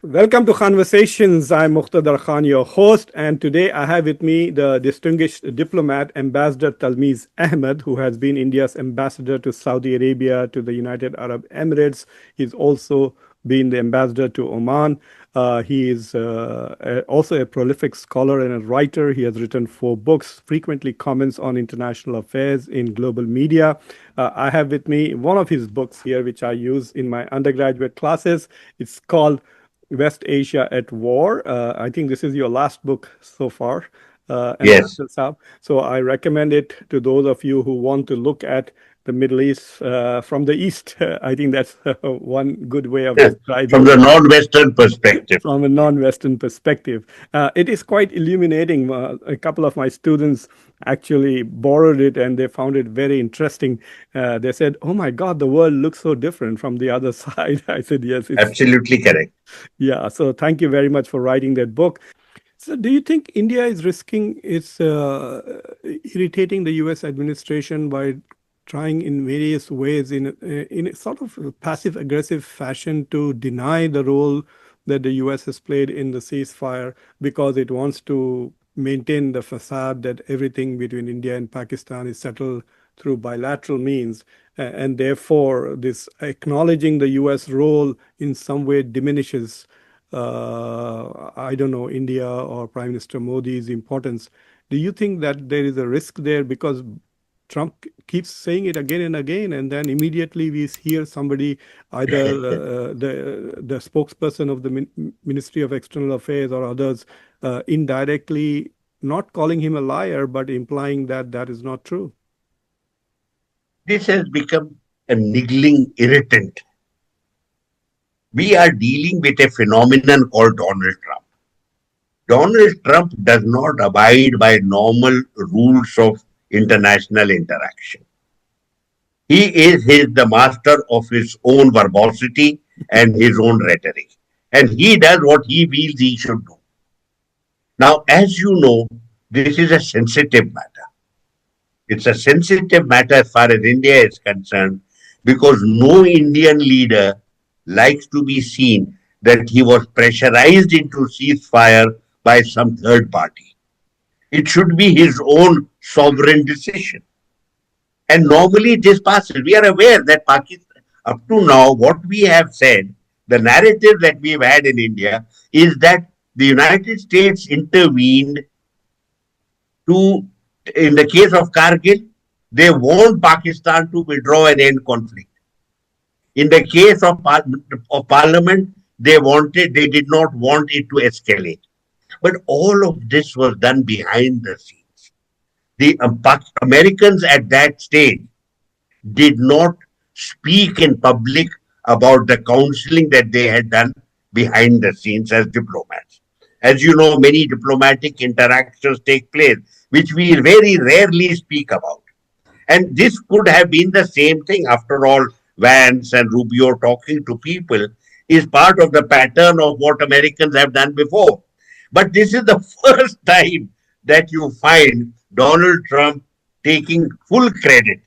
Welcome to Khanversations. I'm Muqtedar, your host, and today I have with me the distinguished diplomat, Ambassador Talmiz Ahmad, who has been India's ambassador to Saudi Arabia, to the United Arab Emirates. He's also been the ambassador to Oman. He is also a prolific scholar and a writer. He has written 4 books, frequently comments on international affairs in global media. I have with me one of his books here, which I use in my undergraduate classes. It's called West Asia at War. I think this is your last book so far, Yes, Ambassador Saab. So I recommend it to those of you who want to look at the Middle East from the East. I think that's one good way of from describing the non-Western perspective. from a non-Western perspective. It is quite illuminating. A couple of my students actually borrowed it and they found it very interesting. They said, "Oh my God, the world looks so different from the other side." I said, "Yes, it's Absolutely correct. yeah." So thank you very much for writing that book. So, do you think India is risking its irritating the U.S. administration by trying in various ways, in a sort of passive aggressive fashion, to deny the role that the U.S. has played in the ceasefire because it wants to maintain the facade that everything between India and Pakistan is settled through bilateral means, and therefore this acknowledging the U.S. role in some way diminishes I don't know, India or Prime Minister Modi's importance. Do you think that there is a risk there because Trump keeps saying it again and again, and then immediately we hear somebody, either the spokesperson of the Ministry of External Affairs or others, indirectly not calling him a liar, but implying that that is not true? This has become a niggling irritant. We are dealing with a phenomenon called Donald Trump. Donald Trump does not abide by normal rules of international interaction. He is the master of his own verbosity and his own rhetoric. And he does what he feels he should do. Now, as you know, this is a sensitive matter. It's a sensitive matter as far as India is concerned because no Indian leader likes to be seen that he was pressurized into ceasefire by some third party. It should be his own sovereign decision. And normally this passes. We are aware that Pakistan, up to now, what we have said, the narrative that we've had in India is that the United States intervened to, in the case of Kargil, they want Pakistan to withdraw and end conflict. In the case of Parliament, they did not want it to escalate. But all of this was done behind the scenes. The Americans at that stage did not speak in public about the counseling that they had done behind the scenes as diplomats. As you know, many diplomatic interactions take place, which we very rarely speak about. And this could have been the same thing. After all, Vance and Rubio talking to people is part of the pattern of what Americans have done before. But this is the first time that you find Donald Trump taking full credit.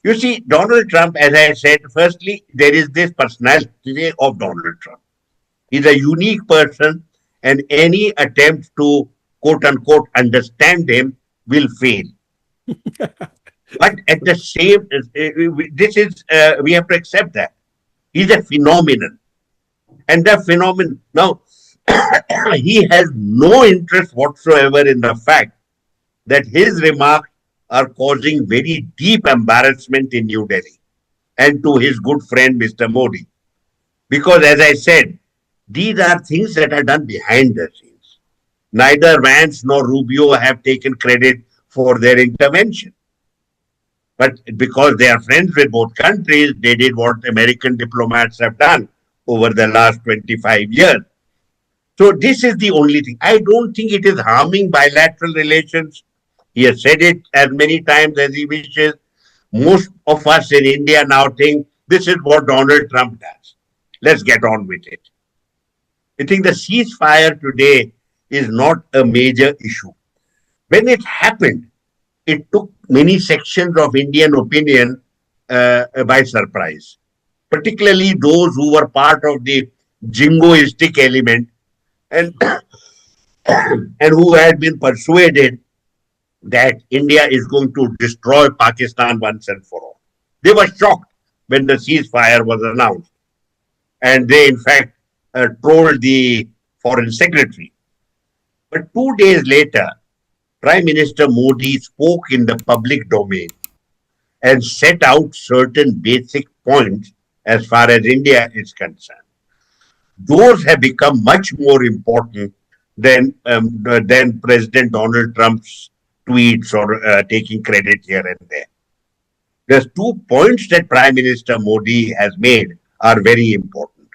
You see, Donald Trump, as I said, firstly, there is this personality of Donald Trump. He's a unique person, and any attempt to quote unquote understand him will fail. But at the same, this is we have to accept that he's a phenomenon, and the phenomenon now he has no interest whatsoever in the fact that his remarks are causing very deep embarrassment in New Delhi and to his good friend Mr. Modi, because as I said, these are things that are done behind the scenes. Neither Vance nor Rubio have taken credit for their intervention. But because they are friends with both countries, they did what American diplomats have done over the last 25 years. So this is the only thing. I don't think it is harming bilateral relations. He has said it as many times as he wishes. Most of us in India now think this is what Donald Trump does. Let's get on with it. I think the ceasefire today is not a major issue. When it happened, it took many sections of Indian opinion by surprise, particularly those who were part of the jingoistic element, and and who had been persuaded that India is going to destroy Pakistan once and for all. They were shocked when the ceasefire was announced, and they, in fact, trolled the foreign secretary. But 2 days later, Prime Minister Modi spoke in the public domain and set out certain basic points as far as India is concerned. Those have become much more important than President Donald Trump's tweets or taking credit here and there. There's 2 points that Prime Minister Modi has made are very important.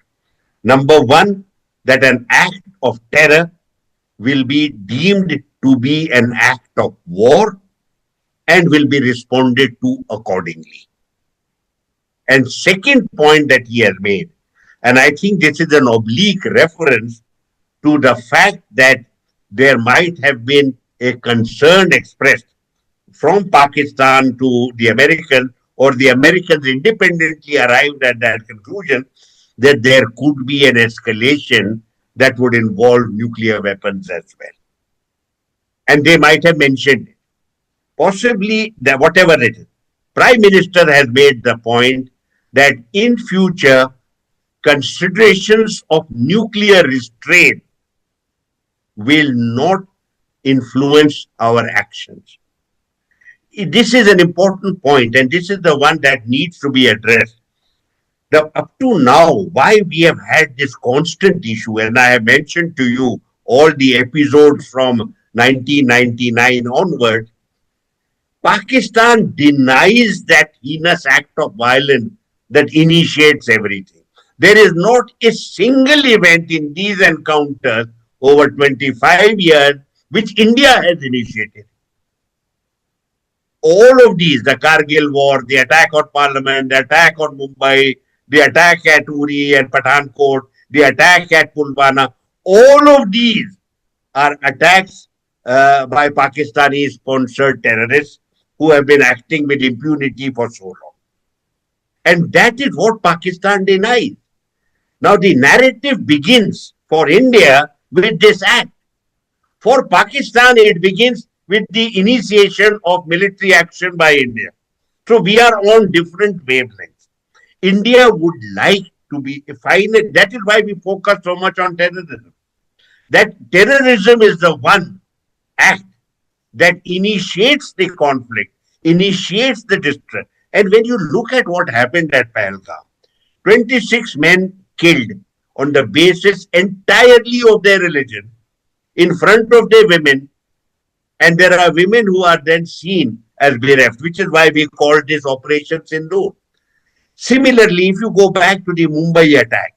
Number one, that an act of terror will be deemed to be an act of war and will be responded to accordingly. And second point that he has made, and I think this is an oblique reference to the fact that there might have been a concern expressed from Pakistan to the Americans, or the Americans independently arrived at that conclusion that there could be an escalation that would involve nuclear weapons as well. And they might have mentioned it. Possibly, that whatever it is, Prime Minister has made the point that in future, considerations of nuclear restraint will not influence our actions. This is an important point, and this is the one that needs to be addressed. Up to now, why we have had this constant issue, and I have mentioned to you all the episodes from 1999 onward, Pakistan denies that heinous act of violence that initiates everything. There is not a single event in these encounters over 25 years which India has initiated. All of these, the Kargil war, the attack on Parliament, the attack on Mumbai, the attack at Uri and Pathankot, the attack at Pulwama, all of these are attacks by Pakistani-sponsored terrorists who have been acting with impunity for so long. And that is what Pakistan denies. Now the narrative begins for India with this act. For Pakistan, it begins with the initiation of military action by India. So we are on different wavelengths. India would like to be finite. That is why we focus so much on terrorism. That terrorism is the one act that initiates the conflict, initiates the distress. And when you look at what happened at Pahalgam, 26 men killed on the basis entirely of their religion in front of their women, and there are women who are then seen as bereft, which is why we call this Operation Sindoor. Similarly, if you go back to the Mumbai attack,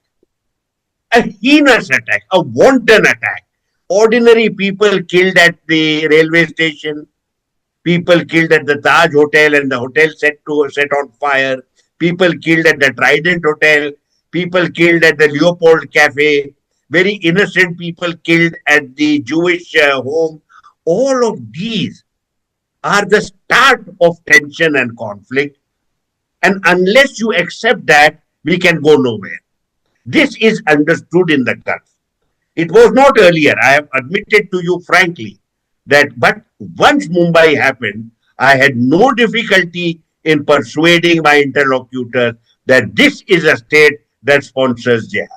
a heinous attack, a wanton attack, ordinary people killed at the railway station, people killed at the Taj Hotel and the hotel set on fire, people killed at the Trident Hotel, people killed at the Leopold Cafe, very innocent people killed at the Jewish home. All of these are the start of tension and conflict. And unless you accept that, we can go nowhere. This is understood in the Gulf. It was not earlier. I have admitted to you frankly that, but once Mumbai happened, I had no difficulty in persuading my interlocutors that this is a state that sponsors jihad.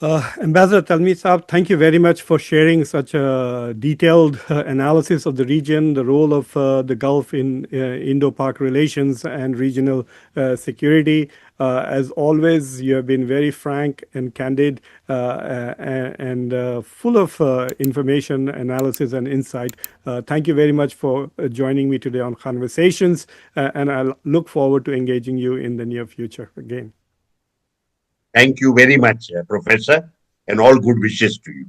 Ambassador Talmiz Ahmad, thank you very much for sharing such a detailed analysis of the region, the role of the Gulf in Indo-Pak relations and regional security. As always, you have been very frank and candid and full of information, analysis, and insight. Thank you very much for joining me today on Khanversations, and I look forward to engaging you in the near future again. Thank you very much, Professor, and all good wishes to you.